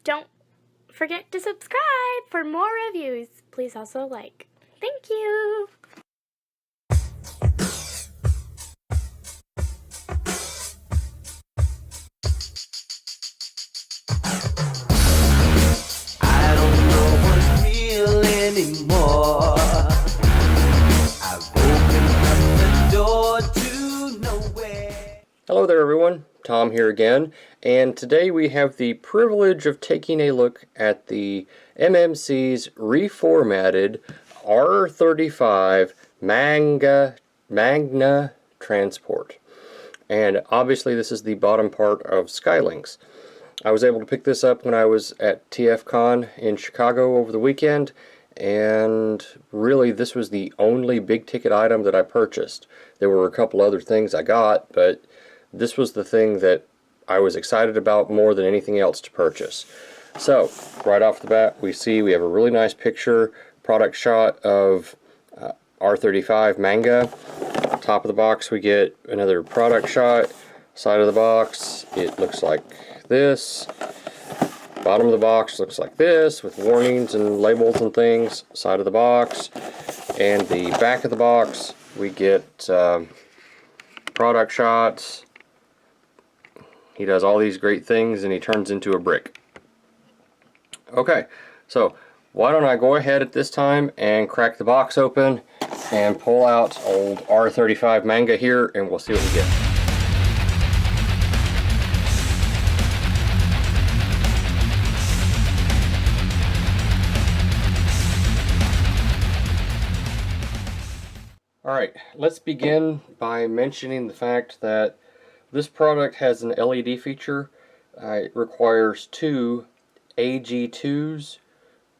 don't forget to subscribe for more reviews. Please also like. Thank you. I don't know what's real anymore. I've opened up the door to nowhere. Hello there everyone, Tom here again, and today we have the privilege of taking a look at the MMC's Reformated R35 Magna Transport. And obviously this is the bottom part of Sky Lynx. I was able to pick this up when I was at TFCon in Chicago over the weekend, and really this was the only big ticket item that I purchased. There were a couple other things I got, but this was the thing that I was excited about more than anything else to purchase. So right off the bat we have a really nice picture product shot of R35 Magna. Top of the box we get another product shot. Side of the box it looks like this. Bottom of the box looks like this with warnings and labels and things. Side of the box, and the back of the box we get product shots. He does all these great things and he turns into a brick. Okay, so why don't I go ahead at this time and crack the box open and pull out old R35 Magna here, and we'll see what we get. Alright, let's begin by mentioning the fact that this product has an LED feature. It requires two AG2s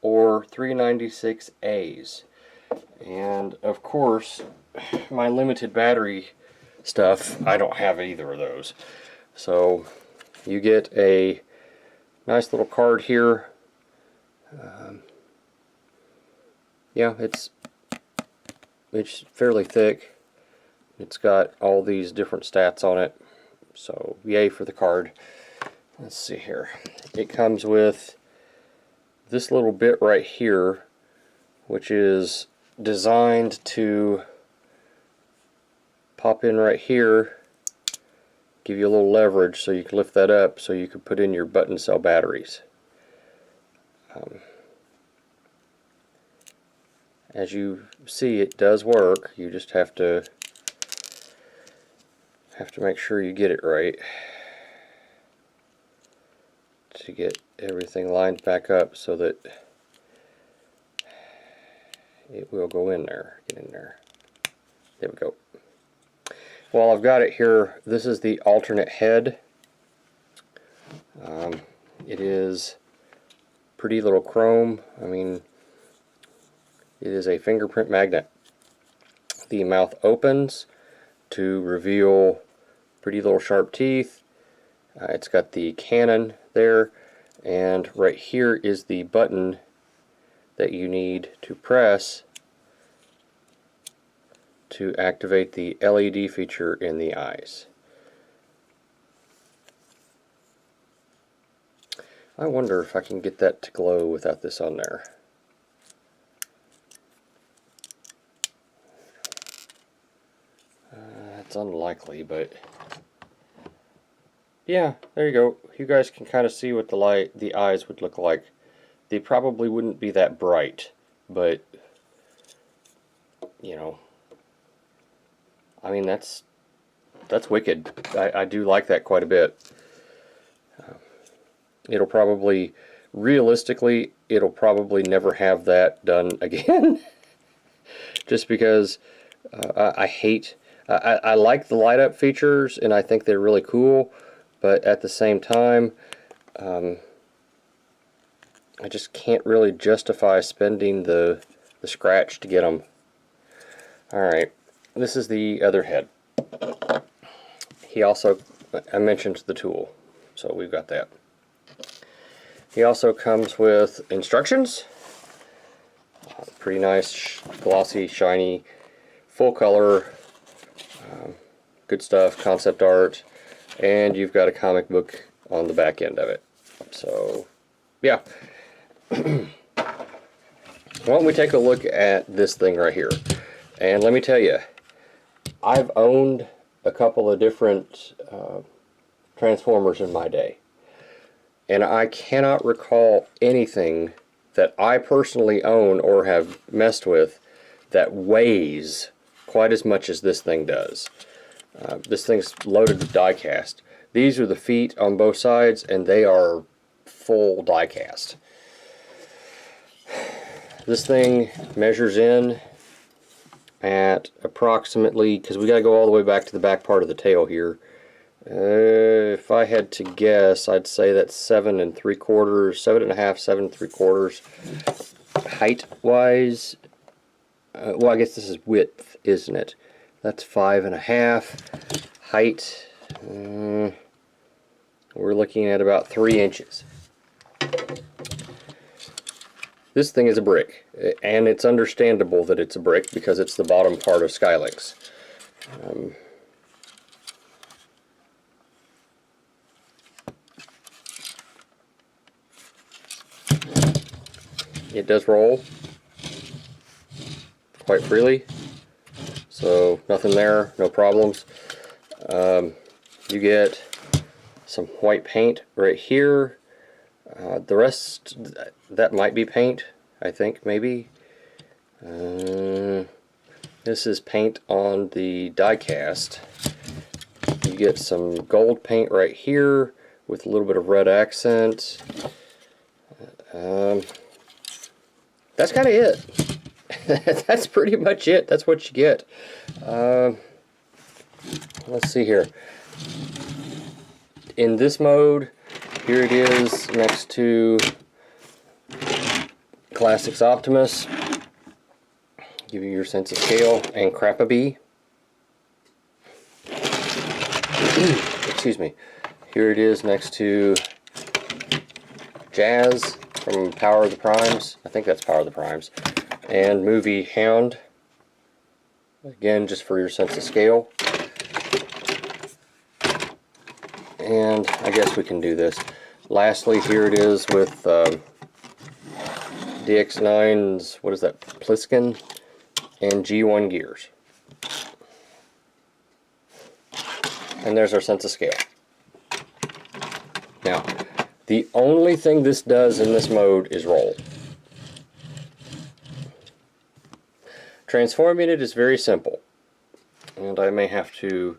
or 396As. And of course, my limited battery stuff, I don't have either of those. So you get a nice little card here. Yeah, it's fairly thick. It's got all these different stats on it. So yay for the card. Let's see here. It comes with this little bit right here, which is designed to pop in right here, give you a little leverage so you can lift that up so you can put in your button cell batteries. As you see, it does work. You just have to make sure you get it right to get everything lined back up so that it will go in there. Get in there. There we go. While I've got it here, this is the alternate head. It is pretty little chrome. I mean, it is a fingerprint magnet. The mouth opens to reveal pretty little sharp teeth. It's got the cannon there, and right here is the button that you need to press to activate the LED feature in the eyes. I wonder if I can get that to glow without this on there. It's unlikely, but yeah, there you go. You guys can kind of see what the eyes would look like. They probably wouldn't be that bright, but you know, I mean that's wicked. I do like that quite a bit. It'll probably, realistically, it'll probably never have that done again. Just because I like the light up features and I think they're really cool, but at the same time I just can't really justify spending the scratch to get them. Alright, this is the other head. He also, I mentioned the tool, so we've got that. He also comes with instructions. Pretty nice, glossy, shiny, full color, good stuff, concept art, and you've got a comic book on the back end of it. So yeah. Why don't we take a look at this thing right here? And let me tell you, I've owned a couple of different transformers in my day, and I cannot recall anything that I personally own or have messed with that weighs quite as much as this thing does. This thing's loaded with die cast. These are the feet on both sides, and they are full die cast. This thing measures in at approximately, because we got to go all the way back to the back part of the tail here. If I had to guess, I'd say that's 7 3/4, 7.5, 7 3/4. Height wise, well, I guess this is width, isn't it? That's 5.5. Height, we're looking at about 3 inches. This thing is a brick, and it's understandable that it's a brick because it's the bottom part of Sky Lynx. It does roll quite freely, so nothing there, no problems. You get some white paint right here. The rest, that might be paint, I think, maybe. This is paint on the die cast. You get some gold paint right here with a little bit of red accent. That's kind of it. That's pretty much it. That's what you get. Let's see here. In this mode, here it is next to Classics Optimus. Give you your sense of scale, and Crapabee. Excuse me. Here it is next to Jazz from Power of the Primes. I think that's Power of the Primes. And Movie Hound. Again, just for your sense of scale. And I guess we can do this. Lastly, here it is with DX9's, what is that, Pliskin, and G1 gears. And there's our sense of scale. Now, the only thing this does in this mode is roll. Transforming it is very simple. And I may have to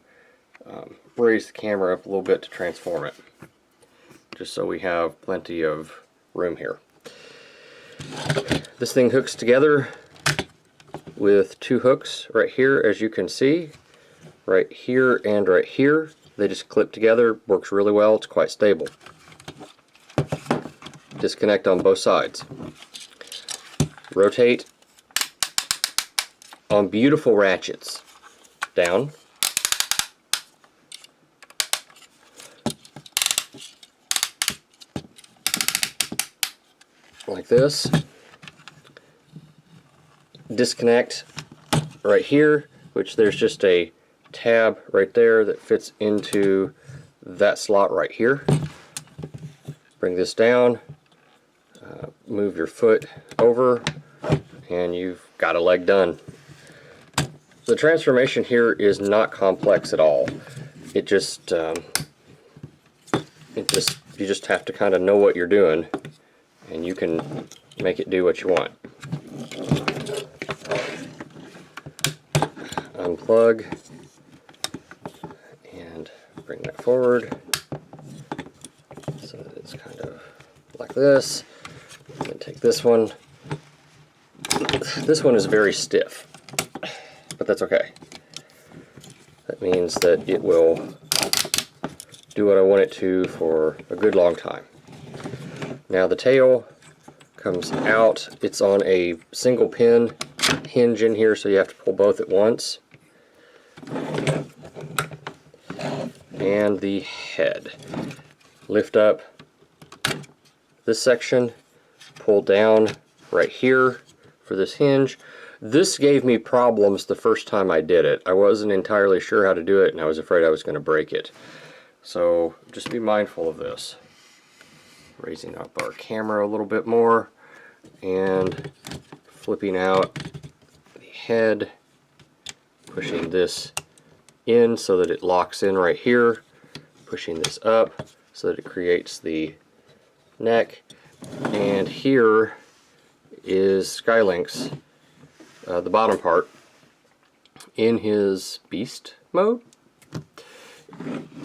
raise the camera up a little bit to transform it, just so we have plenty of room here. This thing hooks together with 2 hooks right here, as you can see, right here and right here. They just clip together, works really well, it's quite stable. Disconnect on both sides. Rotate on beautiful ratchets. Down. Like this. Disconnect right here, which there's just a tab right there that fits into that slot right here. Bring this down, move your foot over, and you've got a leg done. The transformation here is not complex at all. You just have to kind of know what you're doing, and you can make it do what you want. Unplug and bring that forward so that it's kind of like this. And then take this one. This one is very stiff, but that's okay. That means that it will do what I want it to for a good long time. Now the tail comes out. It's on a single pin hinge in here, so you have to pull both at once. And the head. Lift up this section, pull down right here for this hinge. This gave me problems the first time I did it. I wasn't entirely sure how to do it, and I was afraid I was going to break it. So just be mindful of this. raising up our camera a little bit more and flipping out the head, pushing this in so that it locks in right here, pushing this up so that it creates the neck, and here is Sky Lynx, the bottom part, in his beast mode.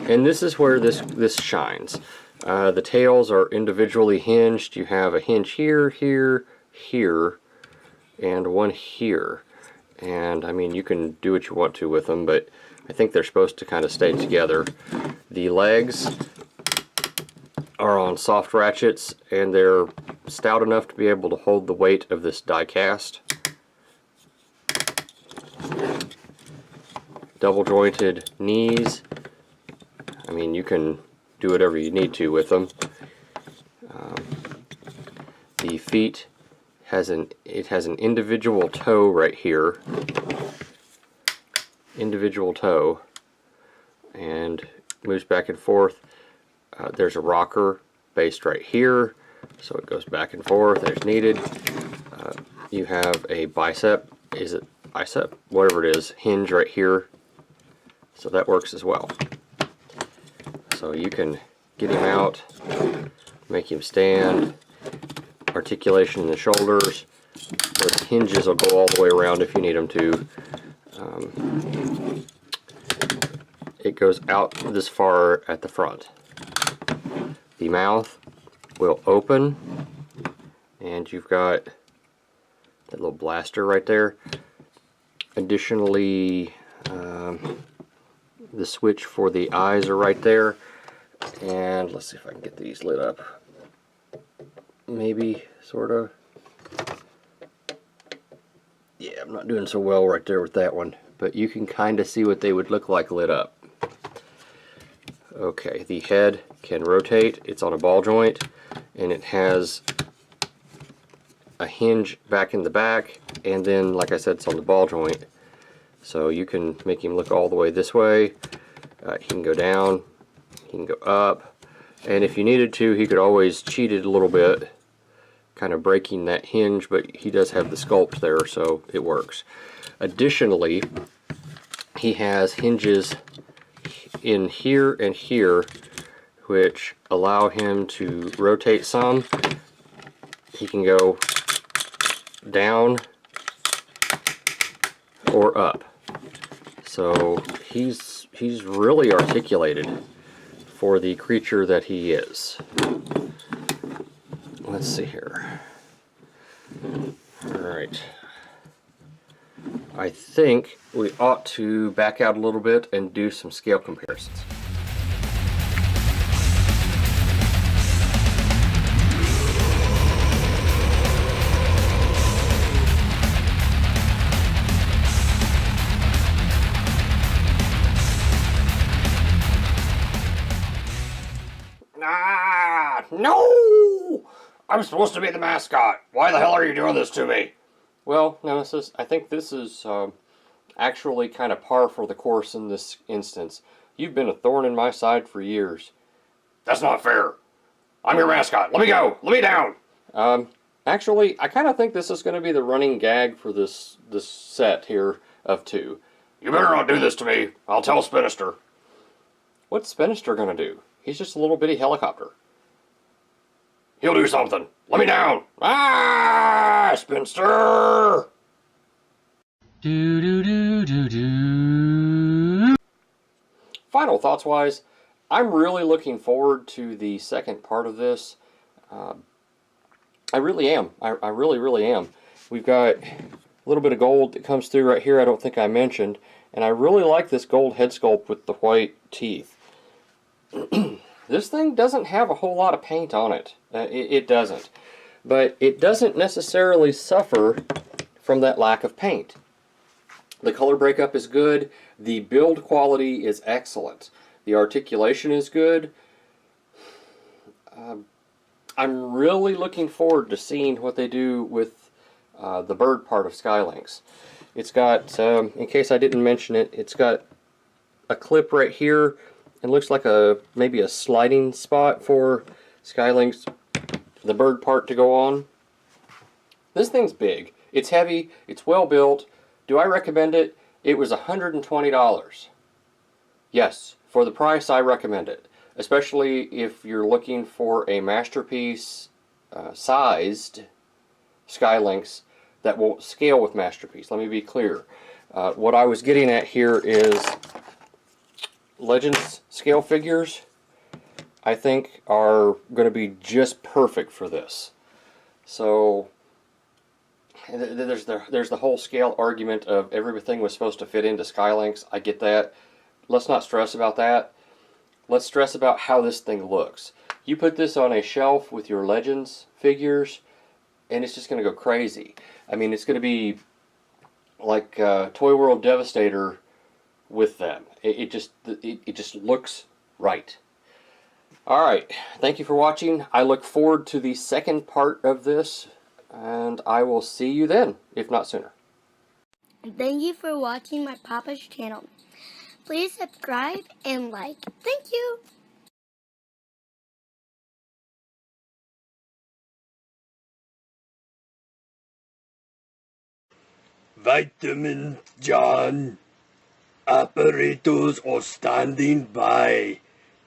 And this is where this shines. The tails are individually hinged. You have a hinge here, here, here, and one here. And I mean, you can do what you want to with them, but I think they're supposed to kind of stay together. The legs are on soft ratchets, and they're stout enough to be able to hold the weight of this die cast. Double jointed knees. I mean, you can do whatever you need to with them. The feet has an individual toe right here, individual toe, and moves back and forth. There's a rocker based right here, so it goes back and forth as needed. You have a bicep, is it bicep? Whatever it is, hinge right here, so that works as well. So you can get him out, make him stand, articulation in the shoulders. Those hinges will go all the way around if you need them to. It goes out this far at the front. The mouth will open, and you've got that little blaster right there. Additionally, the switch for the eyes are right there. And let's see if I can get these lit up. Maybe, sort of. Yeah, I'm not doing so well right there with that one, but you can kind of see what they would look like lit up. Okay, the head can rotate. It's on a ball joint, and it has a hinge back in the back, and then, like I said, it's on the ball joint. So you can make him look all the way this way. He can go down, he can go up, and if you needed to, he could always cheat it a little bit, kind of breaking that hinge, but he does have the sculpt there, so it works. Additionally, he has hinges in here and here, which allow him to rotate some. He can go down or up. So he's really articulated for the creature that he is. Let's see here. Alright. I think we ought to back out a little bit and do some scale comparisons. No! I'm supposed to be the mascot. Why the hell are you doing this to me? Well, Nemesis, I think this is actually kind of par for the course in this instance. You've been a thorn in my side for years. That's not fair. I'm your mascot. Let me go. Let me down. Actually, I kind of think this is going to be the running gag for this set here of two. You better not do this to me. I'll tell Spinister. What's Spinister going to do? He's just a little bitty helicopter. He'll do something. Let me down. Ah, Spinster. Final thoughts wise, I'm really looking forward to the second part of this. I really am. I really am. We've got a little bit of gold that comes through right here I don't think I mentioned, and I really like this gold head sculpt with the white teeth. This thing doesn't have a whole lot of paint on it. It doesn't. But it doesn't necessarily suffer from that lack of paint. The color breakup is good. The build quality is excellent. The articulation is good. I'm really looking forward to seeing what they do with the bird part of Sky Lynx. It's got, in case I didn't mention it, it's got a clip right here. It looks like maybe a sliding spot for Sky Lynx the bird part to go on. This thing's big. It's heavy. It's well built. Do I recommend it? It was $120. Yes, for the price I recommend it. Especially if you're looking for a masterpiece sized Sky Lynx that will scale with masterpiece. Let me be clear. What I was getting at here is Legends scale figures, I think, are going to be just perfect for this. So there's the whole scale argument of everything was supposed to fit into Sky Lynx. I get that. Let's not stress about that. Let's stress about how this thing looks. You put this on a shelf with your Legends figures, and it's just going to go crazy. I mean, it's going to be like Toy World Devastator with them. It just looks right. Alright, thank you for watching. I look forward to the second part of this, and I will see you then, if not sooner. And thank you for watching my Papa's channel. Please subscribe and like. Thank you. Vitamin John. Operators are standing by.